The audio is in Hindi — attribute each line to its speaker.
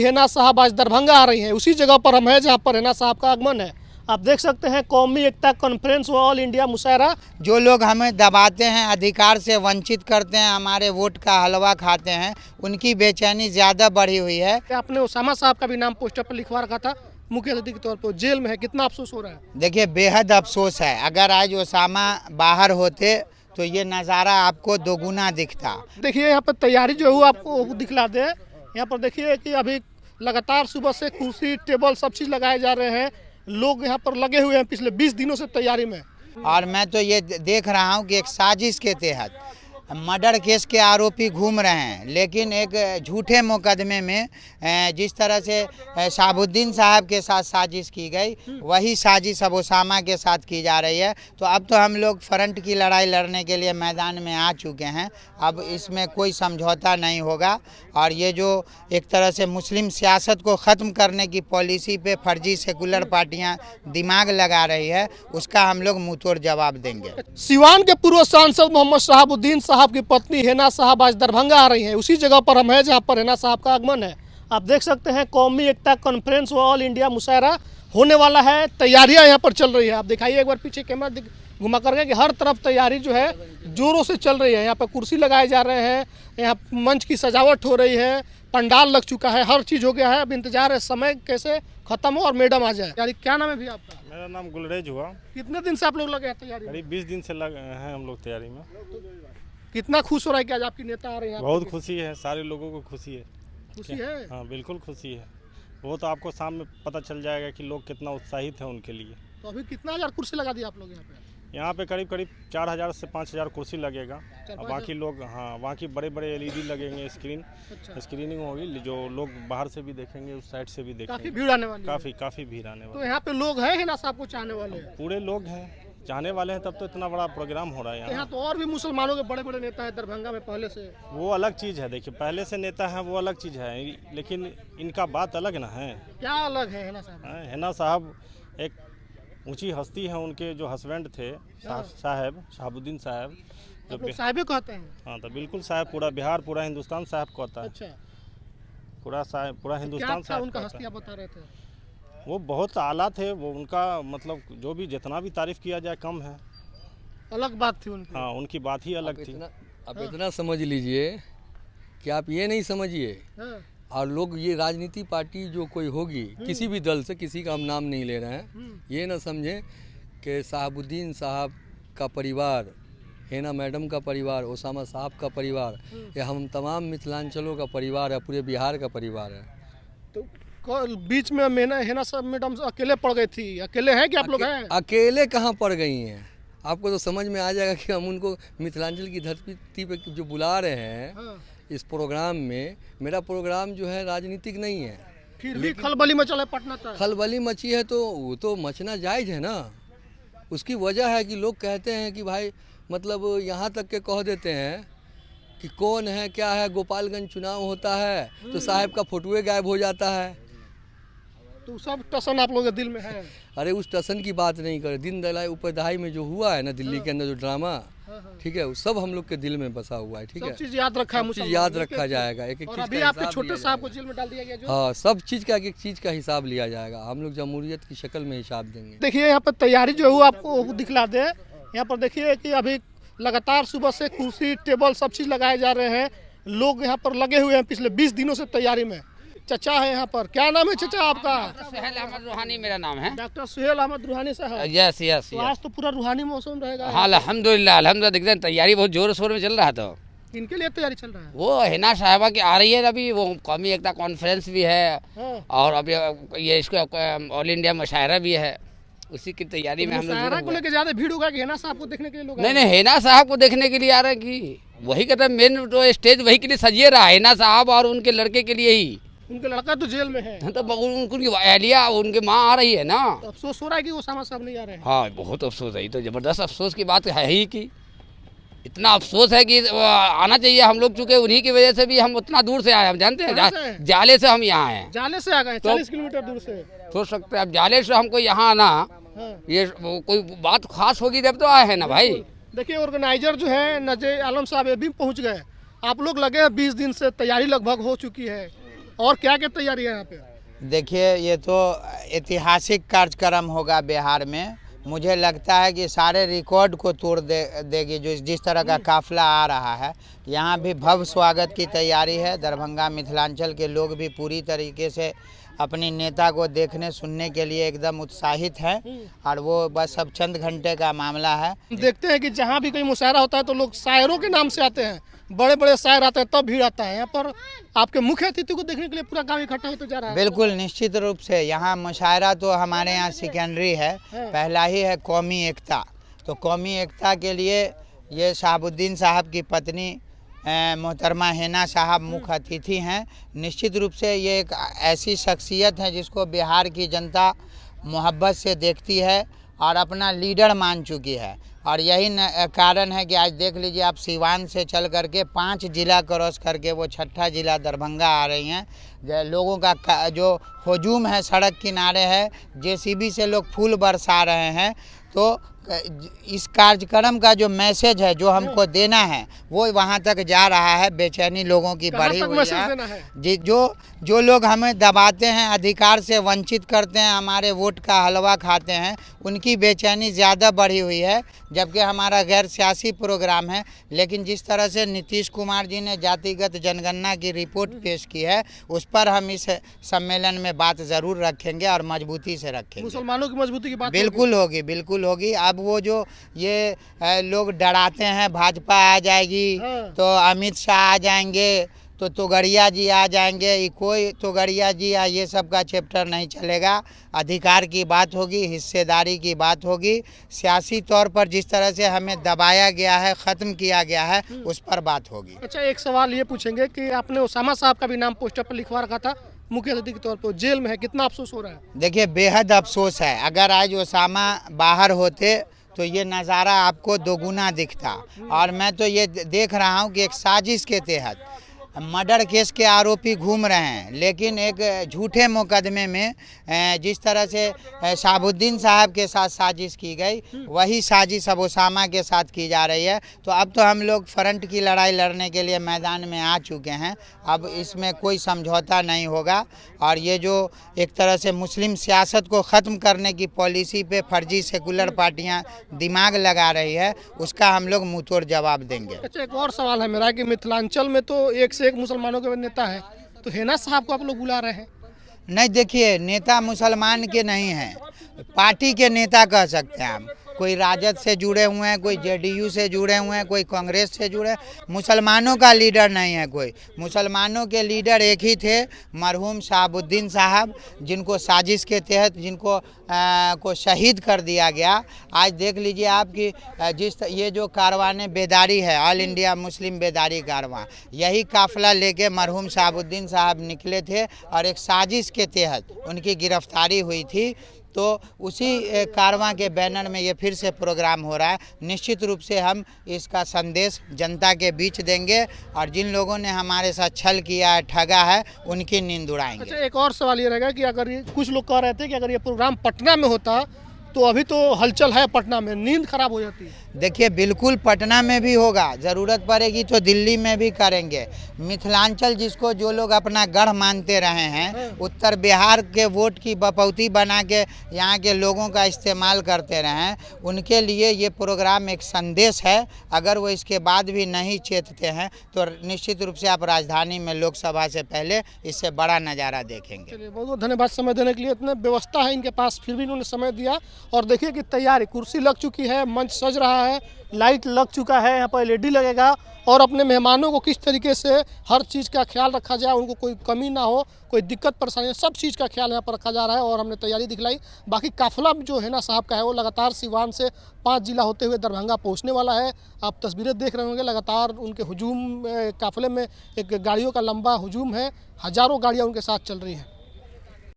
Speaker 1: हेना साहब आज दरभंगा आ रही हैं। उसी जगह पर हम हैं जहां पर हेना साहब का आगमन है। आप देख सकते हैं कौमी एकता कॉन्फ्रेंस व ऑल इंडिया मुशायरा।
Speaker 2: जो लोग हमें दबाते हैं, अधिकार से वंचित करते हैं, हमारे वोट का हलवा खाते हैं, उनकी बेचैनी ज़्यादा बढ़ी हुई है।
Speaker 1: आपने उसामा साहब का भी नाम पोस्टर पर लिखवा रखा था, मुख्य अतिथि के तौर पर जेल में है। कितना अफसोस हो रहा है?
Speaker 2: देखिए, बेहद अफसोस है। अगर आज ओसामा बाहर होते तो ये नज़ारा आपको दोगुना दिखता।
Speaker 1: देखिए यहाँ पर तैयारी जो है वो आपको दिखला दे। यहाँ पर देखिए कि अभी लगातार सुबह से कुर्सी टेबल सब चीज़ लगाए जा रहे हैं। लोग यहाँ पर लगे हुए हैं पिछले 20 दिनों से तैयारी में।
Speaker 2: और मैं तो ये देख रहा हूँ कि एक साजिश के तहत मर्डर केस के आरोपी घूम रहे हैं, लेकिन एक झूठे मुकदमे में जिस तरह से शहाबुद्दीन साहब के साथ साजिश की गई, वही साजिश अब ओसामा के साथ की जा रही है। तो अब तो हम लोग फ्रंट की लड़ाई लड़ने के लिए मैदान में आ चुके हैं। अब इसमें कोई समझौता नहीं होगा। और ये जो एक तरह से मुस्लिम सियासत को ख़त्म करने की पॉलिसी पे फर्जी सेकुलर पार्टियां दिमाग लगा रही है, उसका हम लोग मुंहतोड़ जवाब देंगे।
Speaker 1: सिवान के पूर्व सांसद मोहम्मद शहाबुद्दीन साहब की पत्नी हेना साहब आज दरभंगा आ रही हैं। उसी जगह पर हम हैं जहां पर हेना साहब का आगमन है। आप देख सकते हैं कौमी एकता कॉन्फ्रेंस व ऑल इंडिया मुशायरा होने वाला है। तैयारियां यहां पर चल रही है। आप दिखाइए एक बार पीछे कैमरा घुमा करके कि हर तरफ तैयारी जो है जोरों से चल रही है। यहाँ पर कुर्सी लगाए जा रहे हैं, यहाँ मंच की सजावट हो रही है, पंडाल लग चुका है, हर चीज़ हो गया है। अब इंतजार है समय कैसे खत्म हो और मैडम आ जाए। यानी क्या नाम है भैया आपका?
Speaker 3: मेरा नाम गुलरेज हुआ।
Speaker 1: कितने दिन से आप लोग लगे हैं तैयारी में?
Speaker 3: करीब 20 दिन से लगे हैं हम लोग तैयारी में।
Speaker 1: कितना खुश हो रहा है कि आज आपकी नेता आ रहे हैं?
Speaker 3: बहुत खुशी है, सारे लोगों को खुशी है।
Speaker 1: खुशी है?
Speaker 3: हाँ, बिल्कुल खुशी है। वो तो आपको सामने पता चल जाएगा कि लोग कितना उत्साहित हैं उनके लिए।
Speaker 1: तो अभी कितना हजार कुर्सी लगा दी आप लोग यहाँ पे?
Speaker 3: यहाँ पे करीब 4000 से 5000 कुर्सी लगेगा।
Speaker 1: 4-5
Speaker 3: बाकी लोग, हाँ, बाकी बड़े बड़े LED लगेंगे, स्क्रीनिंग होगी, जो लोग बाहर से भी देखेंगे, उस साइड से भी
Speaker 1: काफी
Speaker 3: देखेंगे।
Speaker 1: भीड़ आने वाली है।
Speaker 3: काफ़ी भीड़ आने
Speaker 1: तो
Speaker 3: वाली।
Speaker 1: यहाँ पे लोग हैं ना साहब को चाहने वाले?
Speaker 3: पूरे लोग हैं, चाहने वाले हैं, तब तो इतना बड़ा प्रोग्राम हो रहा है
Speaker 1: यहाँ
Speaker 3: यहाँ।
Speaker 1: तो और भी मुसलमानों के बड़े बड़े नेता हैं दरभंगा में पहले से।
Speaker 3: वो अलग चीज़ है। देखिए, पहले से नेता हैं वो अलग चीज़ है, लेकिन इनका बात अलग ना है।
Speaker 1: क्या अलग है हेना साहब?
Speaker 3: हेना साहब एक ऊंची हस्ती है। उनके जो हस्बैंड थे शहाबुद्दीन साहब, जो
Speaker 1: आप लोग साहिबे कहते हैं?
Speaker 3: हाँ, तो बिल्कुल साहब, पूरा बिहार, पूरा हिंदुस्तान साहब कहता है।
Speaker 1: अच्छा,
Speaker 3: पूरा हिंदुस्तान
Speaker 1: क्या था
Speaker 3: साहब
Speaker 1: उनका
Speaker 3: कहता
Speaker 1: हस्ती आप बता रहे थे?
Speaker 3: है। वो बहुत आला थे। वो उनका मतलब जो भी जितना भी तारीफ किया जाए कम है।
Speaker 1: अलग बात थी उनकी।
Speaker 3: हाँ, उनकी बात ही अलग थी।
Speaker 4: आप इतना समझ लीजिए कि आप ये नहीं समझिए।
Speaker 1: हाँ,
Speaker 4: और लोग ये राजनीति पार्टी जो कोई होगी किसी भी दल से, किसी का हम नाम नहीं ले रहे हैं, ये ना समझें कि शहाबुद्दीन साहब का परिवार, हेना मैडम का परिवार, ओसामा साहब का परिवार, ये हम तमाम मिथिलांचलों का परिवार है, पूरे बिहार का परिवार है।
Speaker 1: तो बीच में हेना साहब मैडम अकेले पड़ गई थी। अकेले हैं कि आप लोग हैं?
Speaker 4: अकेले कहाँ पड़ गई हैं? आपको तो समझ में आ जाएगा कि हम उनको मिथिलांचल की धरती पे जो बुला रहे हैं।
Speaker 1: हाँ।
Speaker 4: इस प्रोग्राम में, मेरा प्रोग्राम जो है राजनीतिक नहीं है,
Speaker 1: फिर भी खलबली में चले पटना तक।
Speaker 4: खलबली मची है तो वो तो मचना जायज़ है ना। उसकी वजह है कि लोग कहते हैं कि भाई, मतलब यहाँ तक के कह देते हैं कि कौन है क्या है, गोपालगंज चुनाव होता है तो साहब का फोटोए गायब हो जाता है।
Speaker 1: तो सब टसन आप लोगों के दिल में है?
Speaker 4: अरे उस टसन की बात नहीं करे। दिन दलाई ऊपर दहाई में जो हुआ है ना दिल्ली के अंदर जो ड्रामा, ठीक है, वो सब हम लोग के दिल में बसा हुआ है। ठीक है,
Speaker 1: सब चीज याद रखा है,
Speaker 4: सब चीज़ याद रखा जाएगा। एक एक
Speaker 1: और
Speaker 4: चीज़
Speaker 1: अभी
Speaker 4: का
Speaker 1: आपके
Speaker 4: हिसाब
Speaker 1: छोटे
Speaker 4: लिया
Speaker 1: साहब को
Speaker 4: जाएगा।
Speaker 1: जेल में डाल दिया गया जो।
Speaker 4: हाँ, सब चीज़ का, एक एक चीज़ का हिसाब लिया जाएगा। हम लोग जमहूरियत की शक्ल में हिसाब देंगे।
Speaker 1: देखिए यहाँ पर तैयारी जो है वो आपको दिखला दे। यहाँ पर देखिए कि अभी लगातार सुबह से कुर्सी टेबल सब चीज़ लगाए जा रहे हैं। लोग यहाँ पर लगे हुए हैं पिछले 20 दिनों से तैयारी में। चचा है यहाँ पर। क्या नाम है चचा आपका?
Speaker 5: सुहेल अहमद रूहानी मेरा नाम है।
Speaker 1: डॉक्टर सुहेल अहमद रूहानी साहब।
Speaker 5: यस यस
Speaker 1: तो आज तो पूरा रूहानी मौसम रहेगा।
Speaker 5: हाँ, अल्हम्दुलिल्लाह देखते हैं तैयारी बहुत जोर शोर में चल रहा है। तो
Speaker 1: इनके लिए तैयारी चल रहा है?
Speaker 5: वो हेना साहबा की आ रही है अभी, वो कौमी एकता कॉन्फ्रेंस भी है।
Speaker 1: हाँ।
Speaker 5: और अभी ये इसका ऑल इंडिया मुशायरा भी है। उसी की तैयारी में हम लोग
Speaker 1: मुशायरा को लेकर ज्यादा भीड़ होगा कि हेना साहब को देखने के लिए लोग?
Speaker 5: नहीं, हेना साहब को देखने के लिए आ रहे हैं कि वही कहते हैं, मेन तो स्टेज वही के लिए सजिए रहा है, हेना साहब और उनके लड़के के लिए ही।
Speaker 1: उनके लड़का तो जेल में है।
Speaker 5: तो उनकी अहलिया, उनकी माँ आ रही है ना।
Speaker 1: तो अफसोस हो रहा है कि ओसामा साहब नहीं आ रहे हैं।
Speaker 5: हाँ, बहुत अफसोस है। ये तो जबरदस्त अफसोस की बात है ही कि इतना अफसोस है कि आना चाहिए। हम लोग चूंकि उन्हीं की वजह से भी हम उतना दूर से आए। हम जानते हैं जाले से हम यहाँ आए।
Speaker 1: जाले से आ गए 40 किलोमीटर दूर से।
Speaker 5: सोच सकते हैं, अब जाले से हमको यहाँ आना, ये कोई बात खास होगी जब तो आए हैं ना भाई।
Speaker 1: देखिए ऑर्गेनाइजर जो है नजर आलम साहब ये भी पहुँच गए। आप लोग लगे हैं 20 दिन से तैयारी लगभग हो चुकी है और क्या क्या तैयारी है यहाँ पे?
Speaker 2: देखिए, ये तो ऐतिहासिक कार्यक्रम होगा बिहार में। मुझे लगता है कि सारे रिकॉर्ड को तोड़ देगी जो जिस तरह का काफिला आ रहा है। यहाँ भी भव्य स्वागत की तैयारी है। दरभंगा मिथिलांचल के लोग भी पूरी तरीके से अपनी नेता को देखने सुनने के लिए एकदम उत्साहित हैं और वो बस अब चंद घंटे का मामला है।
Speaker 1: देखते हैं कि जहाँ भी कोई मुशायरा होता है तो लोग शायरों के नाम से आते हैं, बड़े बड़े शायर आते हैं, तब भीड़ आता है। यहाँ पर आपके मुख्य अतिथि को देखने के लिए पूरा गांव इकट्ठा होते जा रहा है।
Speaker 2: बिल्कुल निश्चित रूप से यहाँ मुशायरा तो हमारे यहाँ सेकेंडरी है, पहला ही है कौमी एकता। तो कौमी एकता के लिए ये शहाबुद्दीन साहब की पत्नी मोहतरमा हिना साहब मुख्य अतिथि हैं। निश्चित रूप से ये एक ऐसी शख्सियत है जिसको बिहार की जनता मोहब्बत से देखती है और अपना लीडर मान चुकी है। और यही कारण है कि आज देख लीजिए आप, सीवान से चल करके 5 जिला क्रॉस करके वो 6ठा जिला दरभंगा आ रही हैं। लोगों का जो हुजूम है सड़क किनारे है, जेसीबी से लोग फूल बरसा रहे हैं। तो इस कार्यक्रम का जो मैसेज है जो हमको देना है वो वहाँ तक जा रहा है। बेचैनी लोगों की बढ़ी हुई है। जो लोग हमें दबाते हैं, अधिकार से वंचित करते हैं, हमारे वोट का हलवा खाते हैं, उनकी बेचैनी ज़्यादा बढ़ी हुई है। जबकि हमारा गैर सियासी प्रोग्राम है, लेकिन जिस तरह से नीतीश कुमार जी ने जातिगत जनगणना की रिपोर्ट पेश की है, उस पर हम इस सम्मेलन में बात ज़रूर रखेंगे और मजबूती से रखेंगे।
Speaker 1: मुसलमानों की मजबूती की बात
Speaker 2: बिल्कुल होगी, बिल्कुल होगी। अब वो जो ये लोग डराते हैं भाजपा आ जाएगी तो अमित शाह आ जाएंगे, तो तोगड़िया जी आ जाएंगे, कोई तोगड़िया जी या ये सब का चैप्टर नहीं चलेगा। अधिकार की बात होगी, हिस्सेदारी की बात होगी। सियासी तौर पर जिस तरह से हमें दबाया गया है, ख़त्म किया गया है, उस पर बात होगी।
Speaker 1: अच्छा, एक सवाल ये पूछेंगे कि आपने ओसामा साहब का भी नाम पोस्टर पर लिखवा रखा था मुख्य अतिथि के तौर पर, जेल में है, कितना अफसोस हो रहा है?
Speaker 2: देखिए, बेहद अफसोस है। अगर आज ओसामा बाहर होते तो ये नज़ारा आपको दोगुना दिखता। और मैं तो ये देख रहा हूँ कि एक साजिश के तहत मर्डर केस के आरोपी घूम रहे हैं, लेकिन एक झूठे मुकदमे में जिस तरह से शहाबुद्दीन साहब के साथ साजिश की गई, वही साजिश अब ओसामा के साथ की जा रही है। तो अब तो हम लोग फ्रंट की लड़ाई लड़ने के लिए मैदान में आ चुके हैं। अब इसमें कोई समझौता नहीं होगा। और ये जो एक तरह से मुस्लिम सियासत को ख़त्म करने की पॉलिसी पे फर्जी सेकुलर पार्टियां दिमाग लगा रही है, उसका हम लोग मुंहतोड़ जवाब देंगे।
Speaker 1: अच्छा, एक और सवाल है मेरा कि मिथिलांचल में तो एक से एक मुसलमानों के नेता है, तो हिना साहब को आप लोग बुला रहे हैं?
Speaker 2: नहीं, देखिए, नेता मुसलमान के नहीं हैं, पार्टी के नेता कह सकते हैं हम। कोई राजद से जुड़े हुए हैं, कोई जेडीयू से जुड़े हुए हैं, कोई कांग्रेस से जुड़े। मुसलमानों का लीडर नहीं है कोई। मुसलमानों के लीडर एक ही थे, मरहूम शहाबुद्दीन साहब, जिनको साजिश के तहत को शहीद कर दिया गया। आज देख लीजिए आप कि ये जो कारवान बेदारी है, ऑल इंडिया मुस्लिम बेदारी कारवां, यही काफिला लेके मरहूम शहाबुद्दीन साहब निकले थे और एक साजिश के तहत उनकी गिरफ्तारी हुई थी। तो उसी कारवां के बैनर में ये फिर से प्रोग्राम हो रहा है। निश्चित रूप से हम इसका संदेश जनता के बीच देंगे और जिन लोगों ने हमारे साथ छल किया है, ठगा है, उनकी नींद उड़ाएंगे।
Speaker 1: अच्छा, एक और सवाल ये रहेगा कि अगर ये कुछ लोग कह रहे थे कि अगर ये प्रोग्राम पटना में होता तो अभी तो हलचल है पटना में, नींद खराब हो जाती है।
Speaker 2: देखिए, बिल्कुल पटना में भी होगा, ज़रूरत पड़ेगी तो दिल्ली में भी करेंगे। मिथिलांचल जिसको जो लोग अपना गढ़ मानते रहे हैं, उत्तर बिहार के वोट की बपौती बना के यहाँ के लोगों का इस्तेमाल करते रहे हैं, उनके लिए ये प्रोग्राम एक संदेश है। अगर वो इसके बाद भी नहीं चेतते हैं तो निश्चित रूप से आप राजधानी में लोकसभा से पहले इससे बड़ा नज़ारा देखेंगे।
Speaker 1: चलिए, बहुत बहुत धन्यवाद समय देने के लिए। इतने व्यवस्था है इनके पास, फिर भी इन्होंने समय दिया। और देखिए कि तैयारी, कुर्सी लग चुकी है, मंच सज रहा है, लाइट लग चुका है, यहाँ पर एलईडी लगेगा। और अपने मेहमानों को किस तरीके से हर चीज़ का ख्याल रखा जाए, उनको कोई कमी ना हो, कोई दिक्कत परेशानी, सब चीज़ का ख्याल यहाँ पर रखा जा रहा है। और हमने तैयारी दिखलाई। बाकी काफिला जो है ना साहब का है, वो लगातार सिवान से 5 जिला होते हुए दरभंगा पहुँचने वाला है। आप तस्वीरें देख रहे होंगे, लगातार उनके हुजूम काफिले में एक गाड़ियों का लंबा हुजूम है, हज़ारों गाड़ियाँ उनके साथ चल रही हैं।